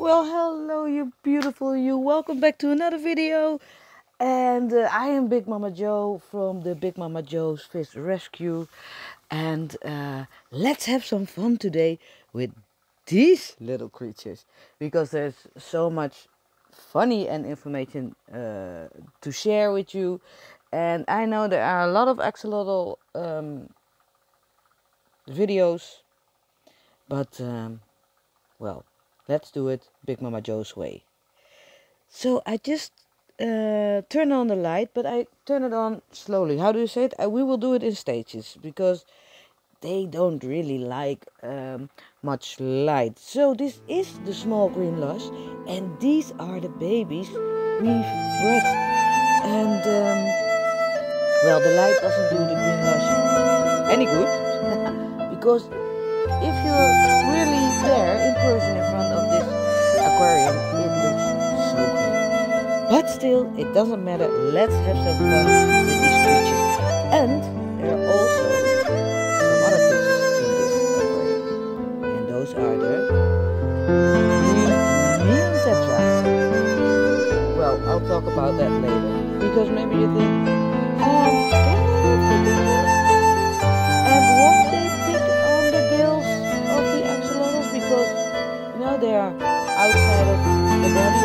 Well, hello, you beautiful you. Welcome back to another video. And I am Big Mama Joe from the Big Mama Joe's Fish Rescue. And let's have some fun today with these little creatures. Because there's so much funny and information to share with you. And I know there are a lot of axolotl videos. But, well, let's do it Big Mama Joe's way. So I just turn on the light, but I turn it on slowly. How do you say it? We will do it in stages because they don't really like much light. So this is the small green lush, and these are the babies we've bred. And well, the light doesn't do the green lush any good because if you're really there in person in front of this aquarium, it looks so great. But still, it doesn't matter. Let's have some fun with these creatures. And there are also some other creatures in this aquarium. And those are the neon Tetra. Well, I'll talk about that later. Because maybe you think, can I lift the big one? And won't they pick on the gills of the axolotls? Because, you know, they are outside of the body.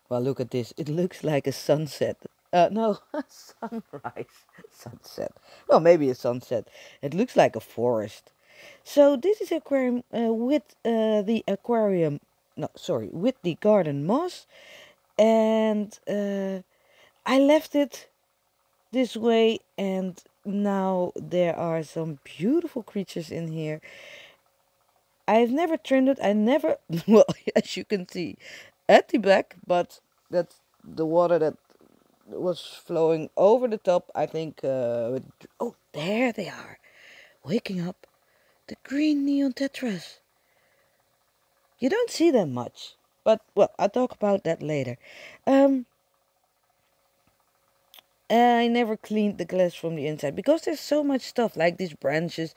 Well, look at this. It looks like a sunset. No, a sunrise. Sunset. Well, maybe a sunset. It looks like a forest. So this is aquarium with the aquarium. No, sorry, with the garden moss. And I left it this way, and now there are some beautiful creatures in here. I've never trimmed it. I never, well, as you can see at the back, but that's the water that was flowing over the top, I think. Oh, there they are, waking up. The green neon tetras. You don't see them much, but, well, I'll talk about that later. I never cleaned the glass from the inside because there's so much stuff like these branches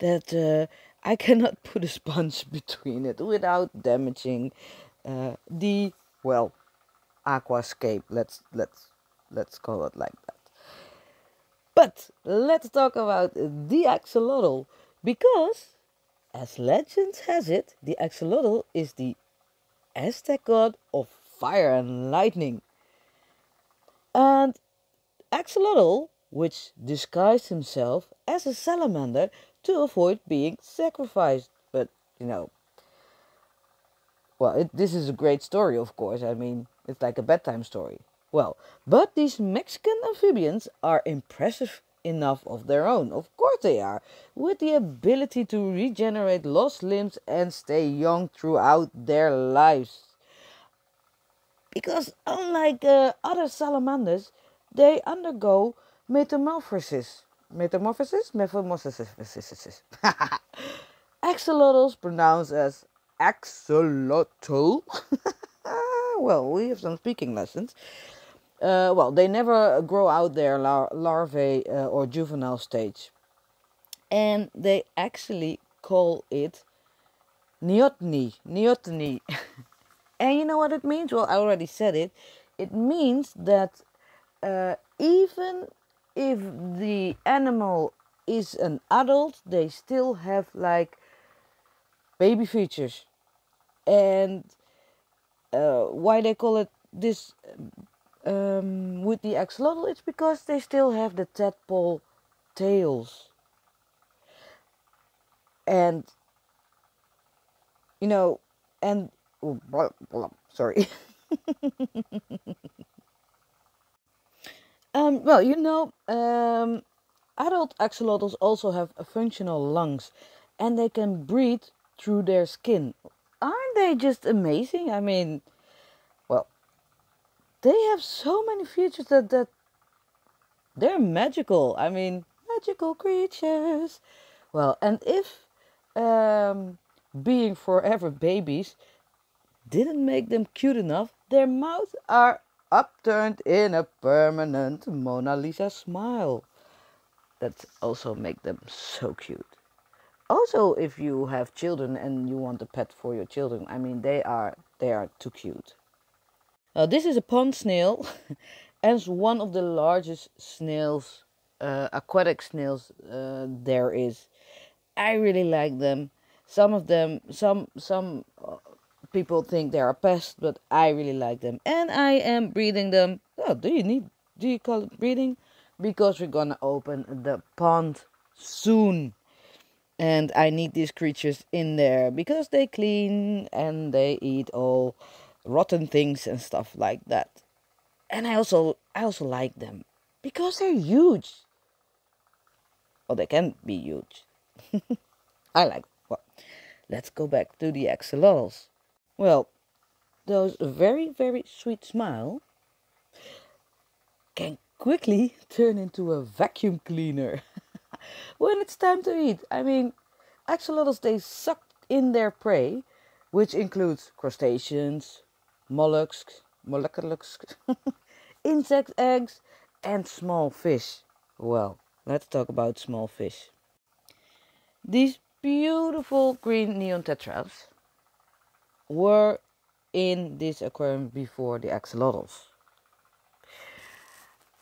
that I cannot put a sponge between it without damaging the, well, aquascape. Let's call it like that. But let's talk about the axolotl, because as legend has it, the axolotl is the Aztec god of fire and lightning. And axolotl, which disguised himself as a salamander to avoid being sacrificed. But, you know, well, this is a great story, of course. I mean, it's like a bedtime story. Well, but these Mexican amphibians are impressive enough of their own. Of course they are. With the ability to regenerate lost limbs and stay young throughout their lives. Because unlike other salamanders, they undergo metamorphosis. Metamorphosis? Axolotls pronounced as axolotl. Well, we have some speaking lessons. Well, they never grow out their larvae or juvenile stage. And they actually call it neoteny. Neoteny. And you know what it means? Well, I already said it. It means that even if the animal is an adult, they still have like baby features. And why they call it this with the axolotl, it's because they still have the tadpole tails. And, you know, and, sorry. Well, you know, adult axolotls also have functional lungs, and they can breathe through their skin. Aren't they just amazing? I mean, well, they have so many features that they're magical. I mean, magical creatures. Well, and if being forever babies didn't make them cute enough, their mouths are upturned in a permanent Mona Lisa smile. That also make them so cute. Also, if you have children and you want a pet for your children, I mean, they are too cute. This is a pond snail, and it's one of the largest snails, aquatic snails there is. I really like them. Some of them, some people think they're a pest, but I really like them, and I am breeding them. Oh, do you call it breeding? Because we're gonna open the pond soon, and I need these creatures in there because they clean and they eat all rotten things and stuff like that. And I also like them because they're huge. Well, they can be huge. I like them. Well, let's go back to the axolotls. Well, those very, very sweet smile can quickly turn into a vacuum cleaner when it's time to eat. I mean, axolotls, they suck in their prey, which includes crustaceans, mollusks, insect eggs, and small fish. Well, let's talk about small fish. These beautiful green neon tetras were in this aquarium before the axolotls.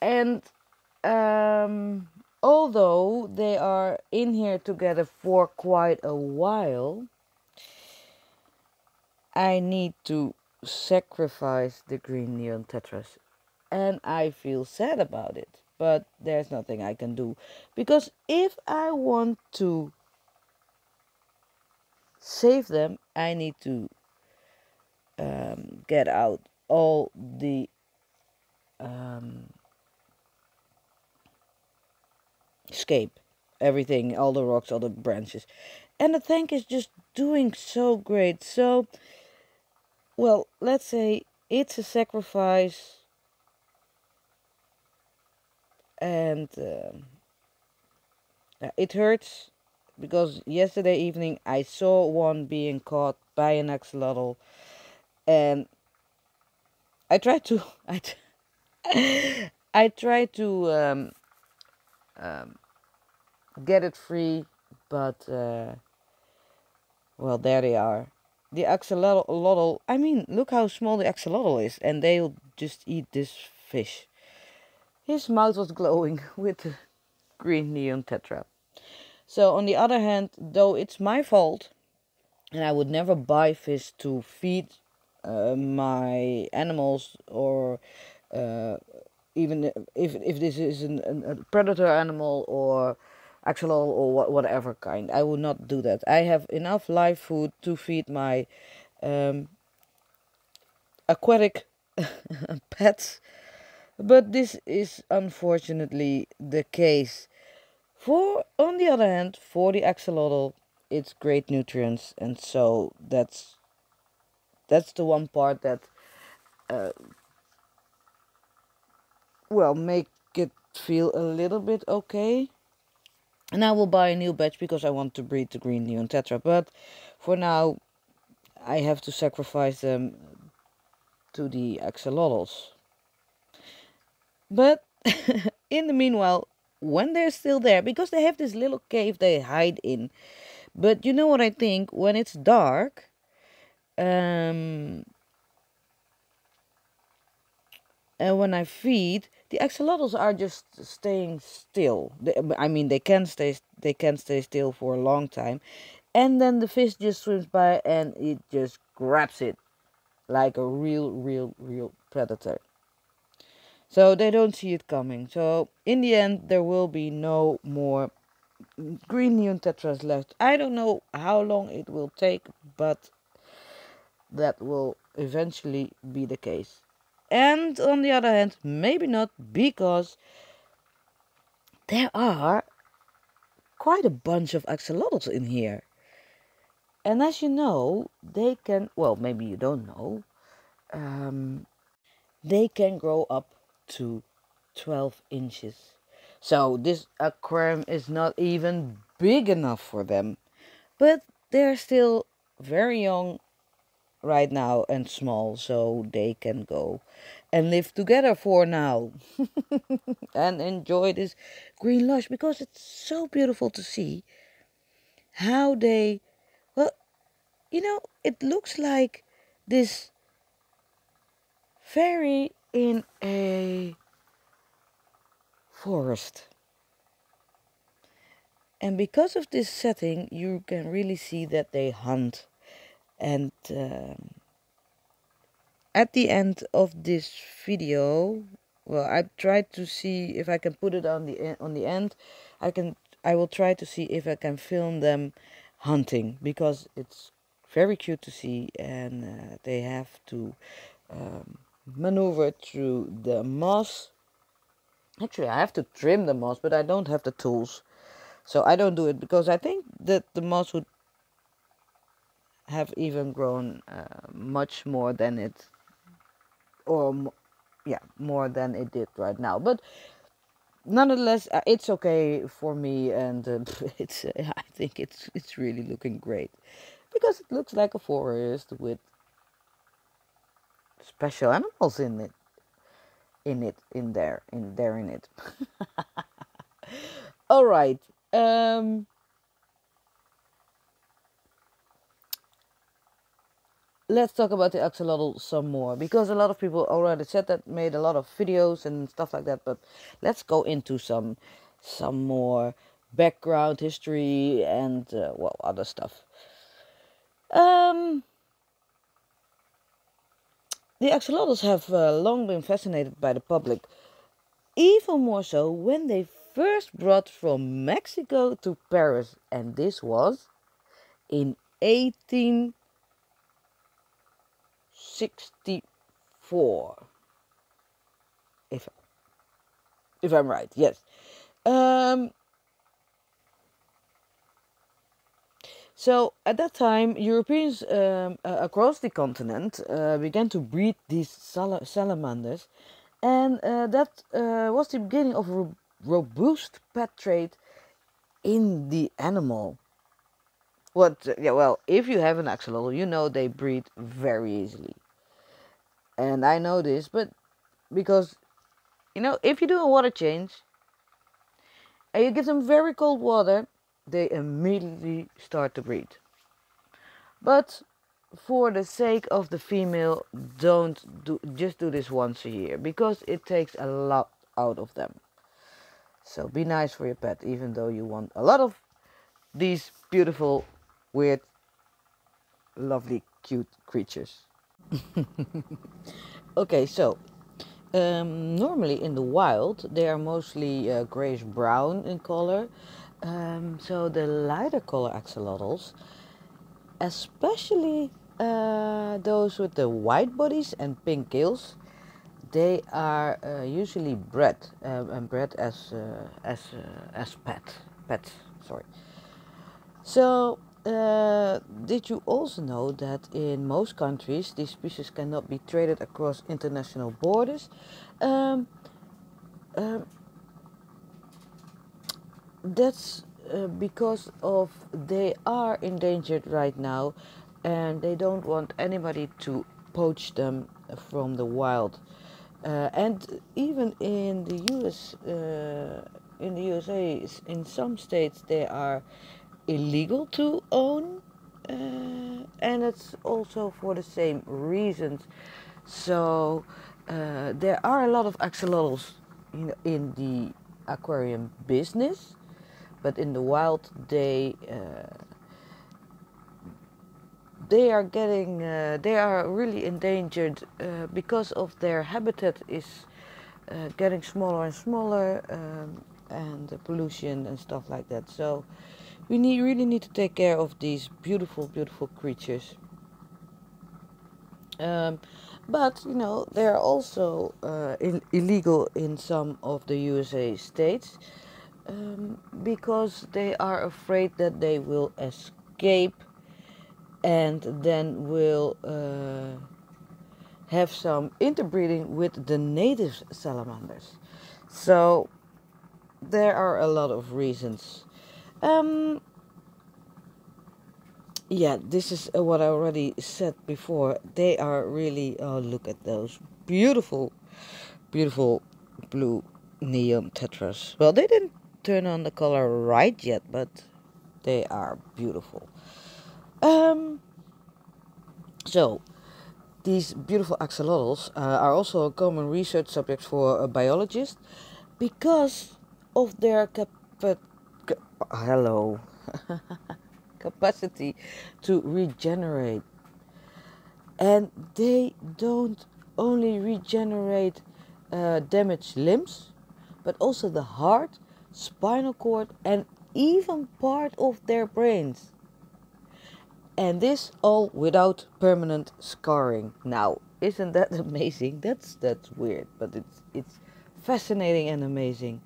And although they are in here together for quite a while, I need to sacrifice the green neon tetras. And I feel sad about it. But there's nothing I can do. Because if I want to save them, I need to get out all the scape, everything, all the rocks, all the branches. And the tank is just doing so great. So, well, let's say it's a sacrifice, and it hurts because yesterday evening I saw one being caught by an axolotl, and I tried to I tried to get it free, but well, there they are. The axolotl, I mean, look how small the axolotl is, and they'll just eat this fish. His mouth was glowing with the green neon tetra. So on the other hand, though it's my fault, and I would never buy fish to feed my animals, or even if this is a predator animal or axolotl or whatever kind, I would not do that. I have enough live food to feed my aquatic pets, but this is unfortunately the case. On the other hand, for the axolotl, it's great nutrients, and so that's the one part that make it feel a little bit okay. And I will buy a new batch because I want to breed the green neon tetra. But for now, I have to sacrifice them to the axolotls. But in the meanwhile, when they're still there, because they have this little cave they hide in. But you know what I think? When it's dark, and when I feed, the axolotls are just staying still. I mean, they can stay still for a long time, and then the fish just swims by and it just grabs it like a real predator. So they don't see it coming. So in the end, there will be no more green neon tetras left. I don't know how long it will take, but that will eventually be the case. And on the other hand, maybe not, because there are quite a bunch of axolotls in here. And as you know, they can, well, maybe you don't know, they can grow up to 12 inches. So this aquarium is not even big enough for them. But they're still very young right now and small, so they can go and live together for now and enjoy this green lush, because it's so beautiful to see. how they, well, you know, it looks like this fairy in a forest. And because of this setting, you can really see that they hunt. And at the end of this video, well, I tried to see if I can put it on the end. I will try to see if I can film them hunting, because it's very cute to see, and they have to maneuver through the moss. Actually, I have to trim the moss, but I don't have the tools, so I don't do it, because I think that the moss would have even grown much more than it, or yeah, more than it did right now. But nonetheless, it's okay for me, and it's I think it's really looking great, because it looks like a forest with special animals in it. All right. Let's talk about the axolotl some more, because a lot of people already said that, made a lot of videos and stuff like that. But let's go into some more background history and well, other stuff. The axolotls have long been fascinated by the public, even more so when they first brought from Mexico to Paris, and this was in 1864, if I'm right. Yes. So at that time, Europeans across the continent began to breed these salamanders, and that was the beginning of a robust pet trade in the animal. Yeah, well, if you have an axolotl, you know they breed very easily, and I know this, but because, you know, if you do a water change and you give them very cold water, they immediately start to breed. But for the sake of the female, just do this once a year, because it takes a lot out of them. So be nice for your pet, even though you want a lot of these beautiful, weird, lovely, cute creatures. Okay, so normally in the wild they are mostly grayish brown in color. So the lighter color axolotls, especially those with the white bodies and pink gills, they are usually bred and bred as pets. Sorry. So, did you also know that in most countries these species cannot be traded across international borders? Um, um, that's because of they are endangered right now, and they don't want anybody to poach them from the wild. And even in the in the USA, in some states they are illegal to own, and it's also for the same reasons. So there are a lot of axolotls, you know, in the aquarium business, but in the wild they are really endangered because of their habitat is getting smaller and smaller, and the pollution and stuff like that. So we really need to take care of these beautiful, beautiful creatures. But you know, they are also illegal in some of the USA states, because they are afraid that they will escape and then will have some interbreeding with the native salamanders. So there are a lot of reasons. Yeah, this is what I already said before. They are really, oh, look at those beautiful, beautiful blue neon tetras. Well, they didn't turn on the color right yet, but They are beautiful. So, these beautiful axolotls are also a common research subject for biologists because of their capacity to regenerate. And they don't only regenerate damaged limbs, but also the heart, spinal cord, and even part of their brains. And this all without permanent scarring. Now, isn't that amazing? That's weird, but it's fascinating and amazing.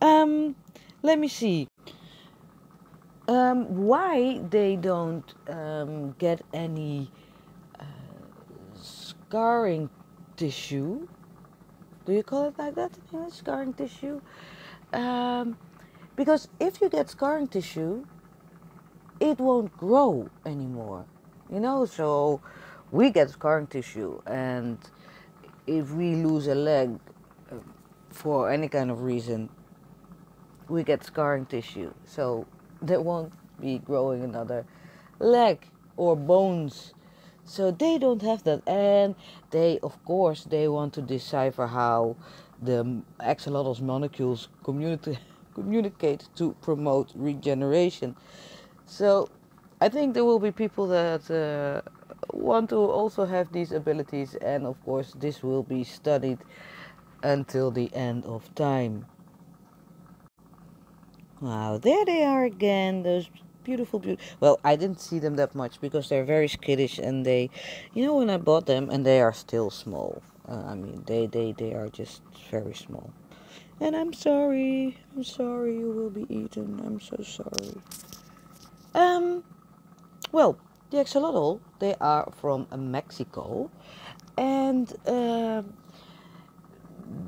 Let me see. Why they don't get any scarring tissue? Do you call it like that in English? Scarring tissue? Because if you get scarring tissue, it won't grow anymore. You know, so we get scarring tissue, and if we lose a leg for any kind of reason, we get scarring tissue. So there won't be growing another leg or bones. So they don't have that, and they, of course, they want to decipher how the axolotls molecules communicate to promote regeneration. So I think there will be people that want to also have these abilities, and of course this will be studied until the end of time. Wow, there they are again, those beautiful. Well, I didn't see them that much because they're very skittish, and they, you know, when I bought them, and they are still small. I mean, they are just very small. And I'm sorry you will be eaten. I'm so sorry. Well, the axolotl, they are from Mexico, and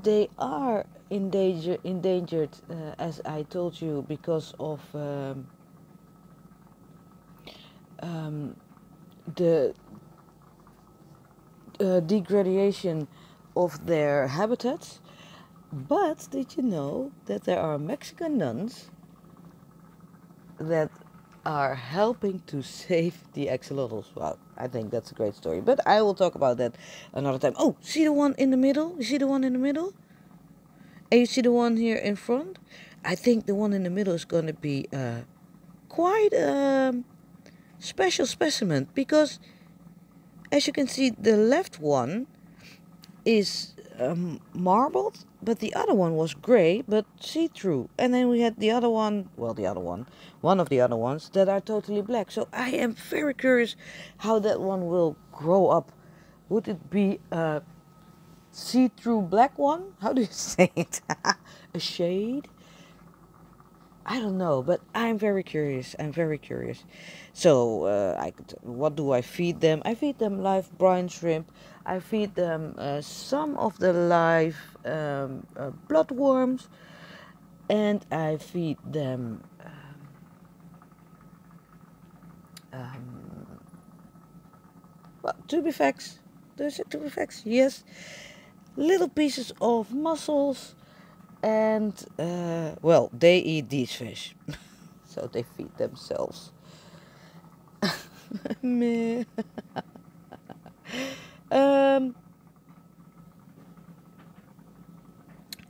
they are endangered, as I told you, because of the degradation of their habitats. But did you know that there are Mexican nuns that are helping to save the axolotls? Wow, I think that's a great story. But I will talk about that another time. Oh, see the one in the middle? You see the one in the middle? And you see the one here in front? I think the one in the middle is going to be quite a special specimen, because as you can see, the left one is marbled, but the other one was gray but see-through. And then we had the other one, well, one of the other ones that are totally black. So I am very curious how that one will grow up. Would it be a see-through black one? How do you say it? A shade? I don't know, but I'm very curious. So what do I feed them? I feed them live brine shrimp. I feed them some of the live bloodworms, and I feed them well, tubifex. There's a tubifex, yes. Little pieces of mussels, and well, they eat these fish, so they feed themselves. Meh.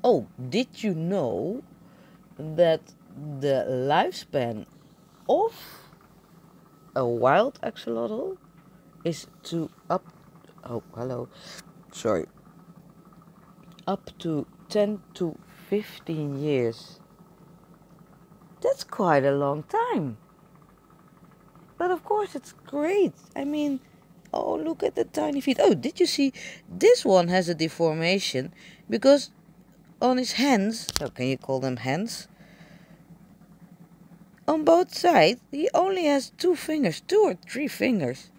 Oh, did you know that the lifespan of a wild axolotl is up to 10 to 15 years. That's quite a long time. But of course it's great. I mean, oh, look at the tiny feet. Oh, did you see? This one has a deformation because on his hands, oh, can you call them hands? On both sides, he only has 2 or 3 fingers.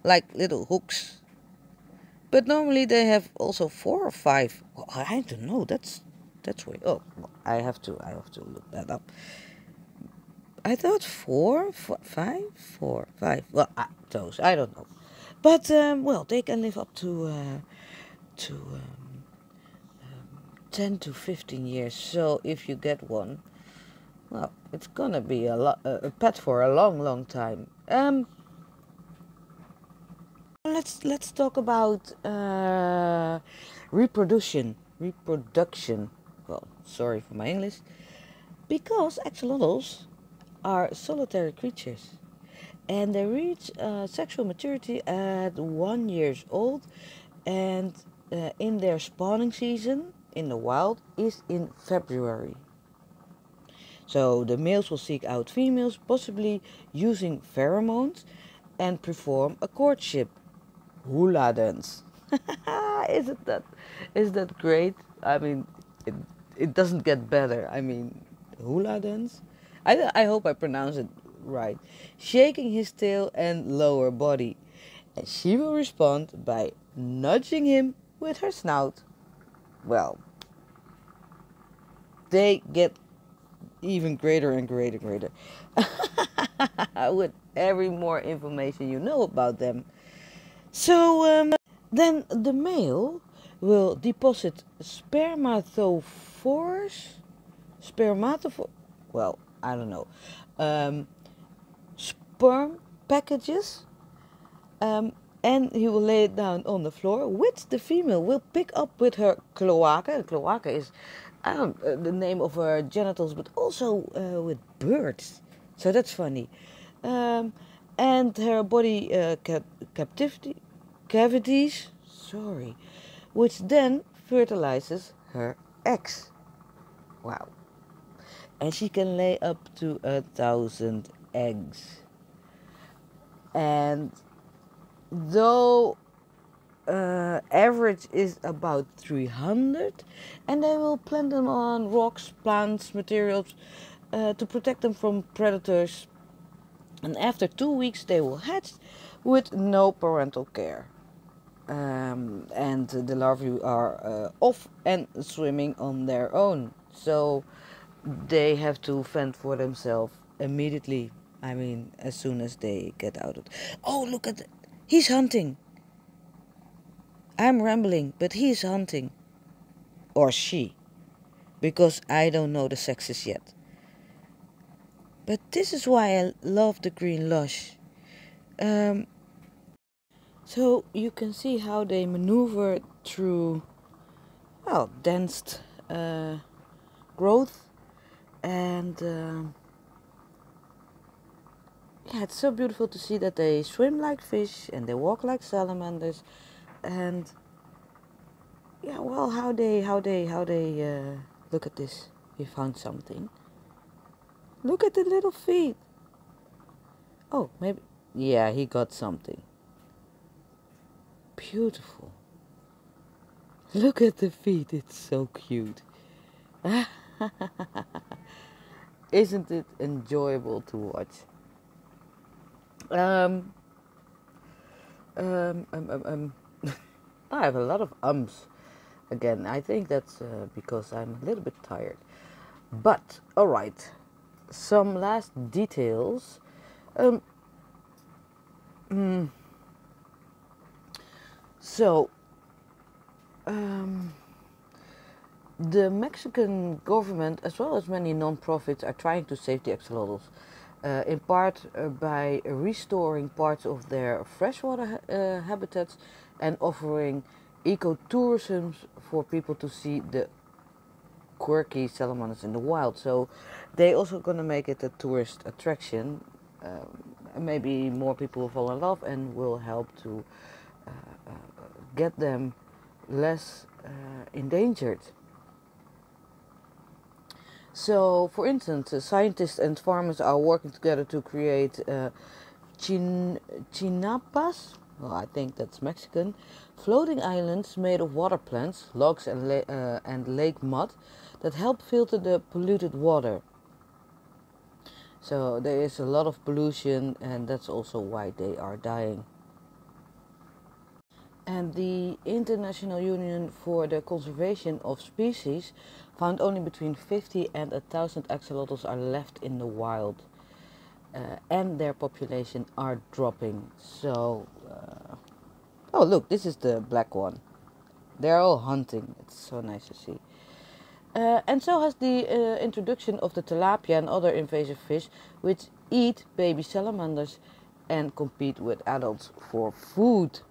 Like little hooks. But normally they have also 4 or 5. Well, I don't know. That's weird. Oh, I have to look that up. I thought 4, 5, 4, 5. Well, those I don't know. But well, they can live up to 10 to 15 years. So if you get one, well, it's gonna be a pet for a long time. Let's talk about reproduction. Well, sorry for my English, because axolotls are solitary creatures, and they reach sexual maturity at 1 year old, and in their spawning season in the wild is in February. So the males will seek out females, possibly using pheromones, and perform a courtship. Hula dance. Isn't that is that great? I mean, it it doesn't get better. I mean, hula dance. I hope I pronounce it right. Shaking his tail and lower body, and she will respond by nudging him with her snout. Well, they get even greater and greater with every more information you know about them. So then the male will deposit spermatophores, well, I don't know, sperm packages, and he will lay it down on the floor, which the female will pick up with her cloaca. Cloaca is, I don't the name of her genitals, but also with birds. So that's funny. Um, and her body cavities, sorry, which then fertilizes her eggs. Wow. And she can lay up to 1,000 eggs. And though average is about 300, and they will plant them on rocks, plants, materials to protect them from predators. And after 2 weeks, they will hatch with no parental care. And the larvae are off and swimming on their own. So they have to fend for themselves immediately. I mean, as soon as they get out of it. Oh, look at it. He's hunting. I'm rambling, but he's hunting. Or she. Because I don't know the sexes yet. But this is why I love the green lush. So you can see how they maneuver through, well, dense growth. And yeah, it's so beautiful to see that they swim like fish and they walk like salamanders. And yeah, well, how they look at this. We found something. Look at the little feet. Oh, maybe, yeah, he got something. Beautiful. Look at the feet, it's so cute. Isn't it enjoyable to watch? I have a lot of ums. Again, I think that's because I'm a little bit tired. But, alright, some last details. So, the Mexican government, as well as many non-profits, are trying to save the axolotls, in part by restoring parts of their freshwater habitats and offering ecotourism for people to see the quirky salamanders in the wild. So they also gonna make it a tourist attraction. Maybe more people will fall in love and will help to get them less endangered. So, for instance, scientists and farmers are working together to create chinapas, well, I think that's Mexican, floating islands made of water plants, logs, and lake mud that help filter the polluted water. So there is a lot of pollution, and that's also why they are dying. And the International Union for the Conservation of Species found only between 50 and 1,000 axolotls are left in the wild, and their population are dropping. So, oh look, this is the black one. They're all hunting. It's so nice to see. And so has the introduction of the tilapia and other invasive fish which eat baby salamanders and compete with adults for food.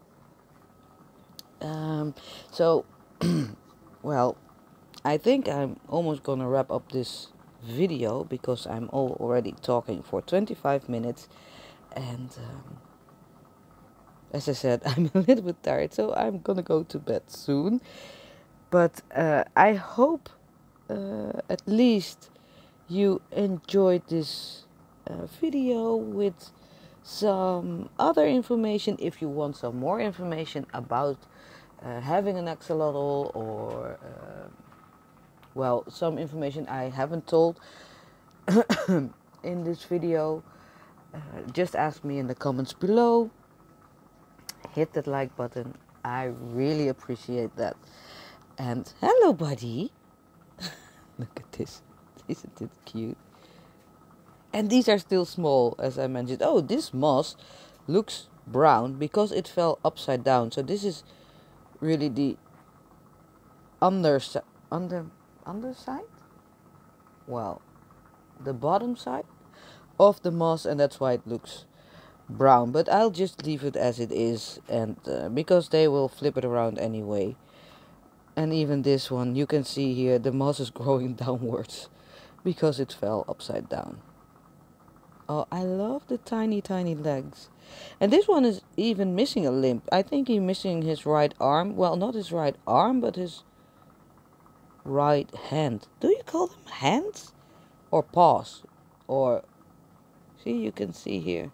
So, well, I think I'm almost gonna wrap up this video because I'm already talking for 25 minutes and as I said, I'm a little bit tired, so I'm gonna go to bed soon. But I hope at least you enjoyed this video with some other information. If you want some more information about having an axolotl or well, some information I haven't told in this video, just ask me in the comments below. Hit that like button. I really appreciate that. And hello, buddy. Look at this. Isn't it cute? And these are still small, as I mentioned. Oh, this moss looks brown because it fell upside down. So this is really the underside? Well, the bottom side of the moss, and that's why it looks brown. But I'll just leave it as it is, and because they will flip it around anyway. And even this one, you can see here, the moss is growing downwards because it fell upside down. Oh, I love the tiny, tiny legs. And this one is even missing a limb. I think he's missing his right arm. Well, not his right arm, but his right hand. Do you call them hands? Or paws? Or, see, you can see here.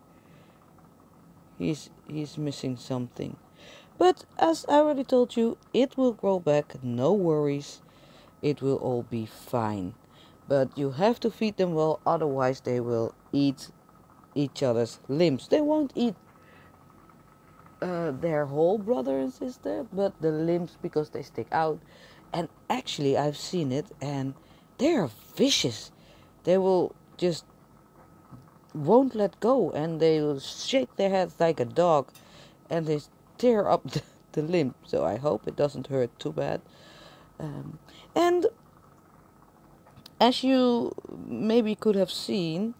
He's missing something. But as I already told you, it will grow back. No worries. It will all be fine. But you have to feed them well, otherwise they will eat each other's limbs. They won't eat their whole brother and sister, but the limbs because they stick out. And actually, I've seen it, and they are vicious. They will just won't let go, and they will shake their heads like a dog, and they tear up the limb. So I hope it doesn't hurt too bad. And as you maybe could have seen,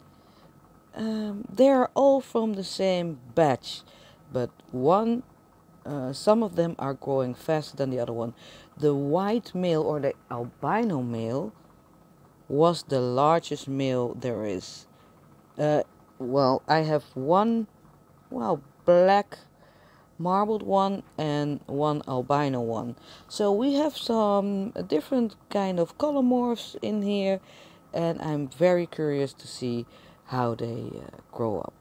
they are all from the same batch, but some of them are growing faster than the other one. The white male, or the albino male, was the largest male there is. Well, I have one, black marbled one and one albino one. So we have some different kind of color morphs in here, and I'm very curious to see how they grow up.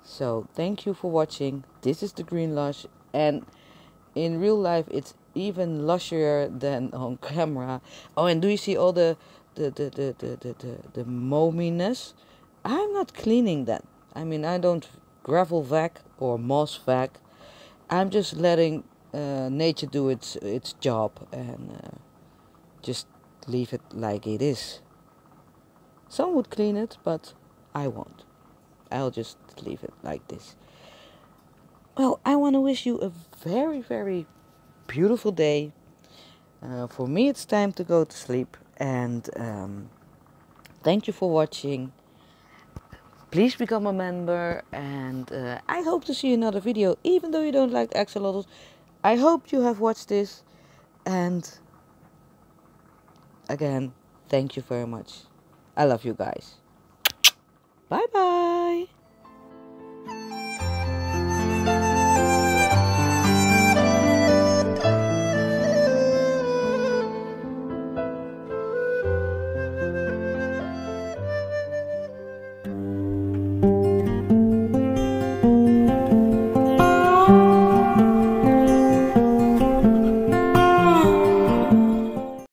So thank you for watching. This is the green lush, and in real life it's even lusher than on camera. Oh, and do you see all the mominess? I'm not cleaning that. I mean, I don't gravel vac or moss vac. I'm just letting nature do its job, and just leave it like it is. Some would clean it, but I won't. I'll just leave it like this. Well, I want to wish you a very, very beautiful day. For me, it's time to go to sleep. And thank you for watching. Please become a member. And I hope to see you in another video. Even though you don't like axolotls, I hope you have watched this. And again, thank you very much. I love you guys. Bye bye.